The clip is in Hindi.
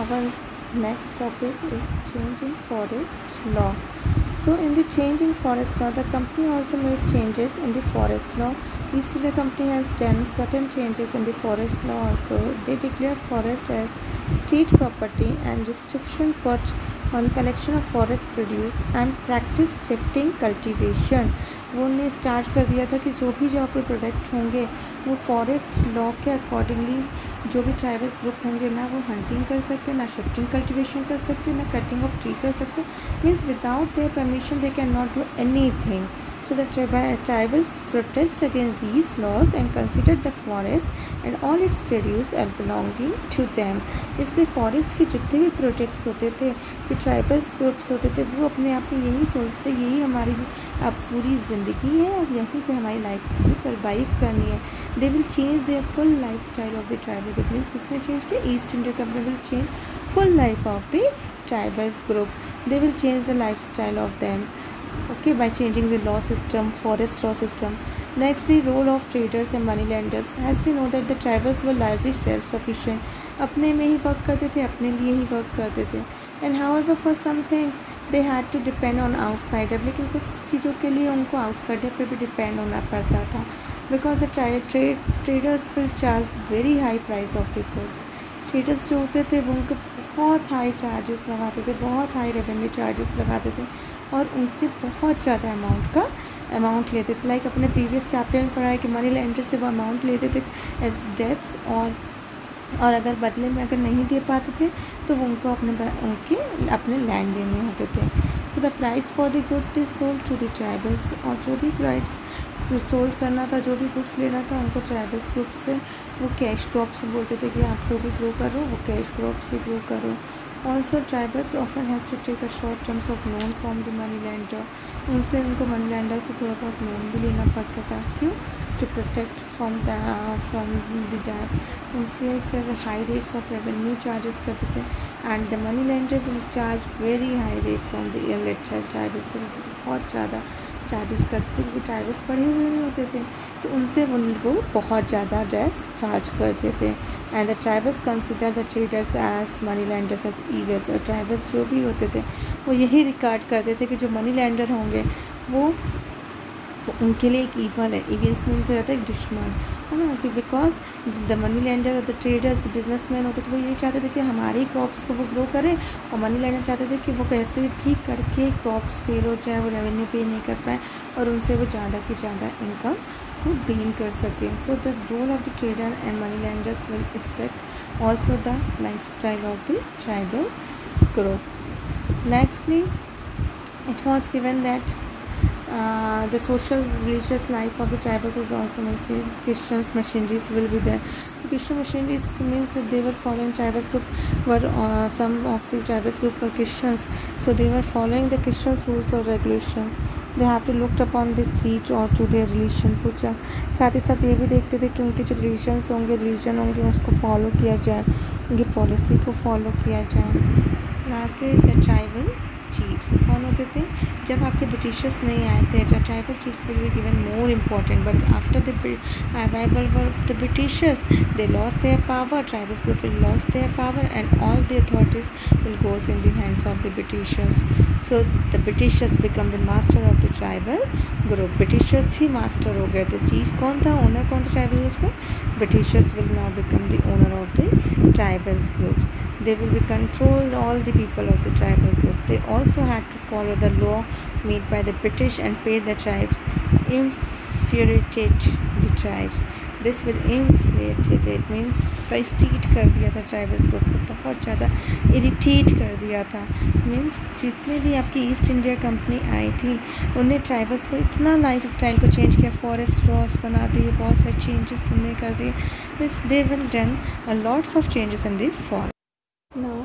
Our next topic is change in forest law. So, in the change in forest law, the company also made changes in the forest law. East India Company has done certain changes in the forest law also. They declare forest as state property and restriction put on collection of forest produce and practice shifting cultivation. वो ने स्टार्ट कर दिया था कि जो भी जहाँ पे प्रोडक्ट होंगे वो फॉरेस्ट लॉ के अकॉर्डिंगली जो भी ट्राइबल्स ग्रुप होंगे ना वो हंटिंग कर सकते, ना शिफ्टिंग कल्टिवेशन कर सकते, ना कटिंग ऑफ ट्री कर सकते. Means without their permission they can not do any thing. So the tribals protest against these laws and considered the forest and all its produce are belonging to them. इसलिए फॉरेस्ट के जितने भी प्रोटेक्ट्स होते थे, जो ट्राइबल्स ग्रुप्स होते थे, वो अपने आप में यही सोचते यही हमारी अब पूरी ज़िंदगी है और यहीं पे हमारी लाइफ में सर्वाइव करनी है. They will change their full life style of the tribal group. Means किसने चेंज किया? East India company will change full life of the tribals group. They will change the life style of them, okay, by changing the law system, forest law system. Next, the role of traders and money lenders. As we know that the tribals were largely self-sufficient. अपने में ही वर्क करते थे, अपने लिए ही वर्क करते थे. And however, for some things they had to depend on outsider. लेकिन कुछ चीज़ों के लिए उनको outsider पे भी depend होना पड़ता था. Because the traders will charge very high price of the goods. Traders जो होते थे वो उनको बहुत हाई चार्जेस लगाते थे, बहुत हाई रेवेन्यू चार्जेस लगाते थे और उनसे बहुत ज़्यादा अमाउंट लेते थे. लाइक अपने प्रीवियस चैप्टर में पढ़ा है कि मनी लेंडर से वो अमाउंट लेते थे एज डेब्ट्स और अगर बदले में अगर नहीं दे पाते थे तो वो उनको अपने लैंड देने होते थे. So the price for the goods they sold to the tribals. और जो भी राइट्स सोल्ड करना था, जो भी गुड्स लेना था उनको ट्राइबल्स ग्रुप से वो कैश क्रॉप से बोलते थे कि आप जो भी ग्रो करो वो कैश क्रॉप से ग्रो करो. Also, tribals often has to take a short terms of loan from the money lender. उनसे उनको मनी लैंडर से थोड़ा बहुत लोन भी लेना पड़ता था. क्यों? To protect from the debt. उनसे फिर high rates of revenue charges करते थे and the money lender will charge very high rate from the elected tribals से बहुत ज़्यादा चार्जेस करते थे. क्योंकि ट्राइबल्स पढ़े हुए नहीं होते थे तो उनसे उनको बहुत ज़्यादा डेट्स चार्ज करते थे. And the tribals consider the traders as money lenders as evils. और ट्राइबल्स जो भी होते थे वो यही रिकॉर्ड करते थे कि जो मनी लैंडर होंगे वो उनके लिए एक ईवल है. ईविल्स मीन्स हो जाता है एक दुश्मन है ना. बिकॉज द मनी लैंडर और द ट्रेडर्स जो बिजनेसमैन होते थे वो यही चाहते थे कि हमारी क्रॉप्स को वो ग्रो करें और मनी लैंडर चाहते थे कि वो कैसे भी करके क्रॉप्स फेल हो जाए, वो रेवेन्यू पे नहीं कर पाए और उनसे वो ज़्यादा की ज़्यादा इनकम को गेन कर सकें. So the role of the trader and money lenders will effect also the life style of the tribal group. Nextly, it was given that the social religious life of the tribals is also mixed. Christians machineries will be there. So Christian machineries means that they were following tribals group were some of the tribals group were Christians, so they were following the Christians rules or regulations. They have to looked upon the teach or to their religion. पूछा साथ ही साथ ये भी देखते थे कि उनके जो रिलीजन होंगे उसको फॉलो किया जाए, उनकी पॉलिसी को फॉलो किया जाए. लास्टली द ट्राइबल चीफ्स कौन होते थे? जब आपके ब्रिटिशर्स नहीं आए थे the tribal chiefs will be given more important. But after the arrival of the Britishers they lost their power. Tribals group will lost their power and all the authorities will goes in the hands of the Britishers. So the Britishers become the master of the tribal group. Britishers he master हो गए थे. चीफ कौन था, ओनर कौन था ट्राइबल ग्रुप का? Britishers will now become the owner of the tribals groups. They will be controlled all the people of the tribal group. They also had to follow the law made by the British and pay the tribes, infuriate the tribes. This will infuriate it means frustrate कर दिया था ट्राइबल्स ग्रुप को, बहुत ज़्यादा इरिटेट कर दिया था. मीन्स जितने भी आपकी ईस्ट इंडिया कंपनी आई थी उन्हें ट्राइबल्स को इतना लाइफ स्टाइल को चेंज किया, फॉरेस्ट लॉस बना दिए, बहुत सारे चेंजेस उन्हें कर दिए. Means they will done lots of changes in the forest. Now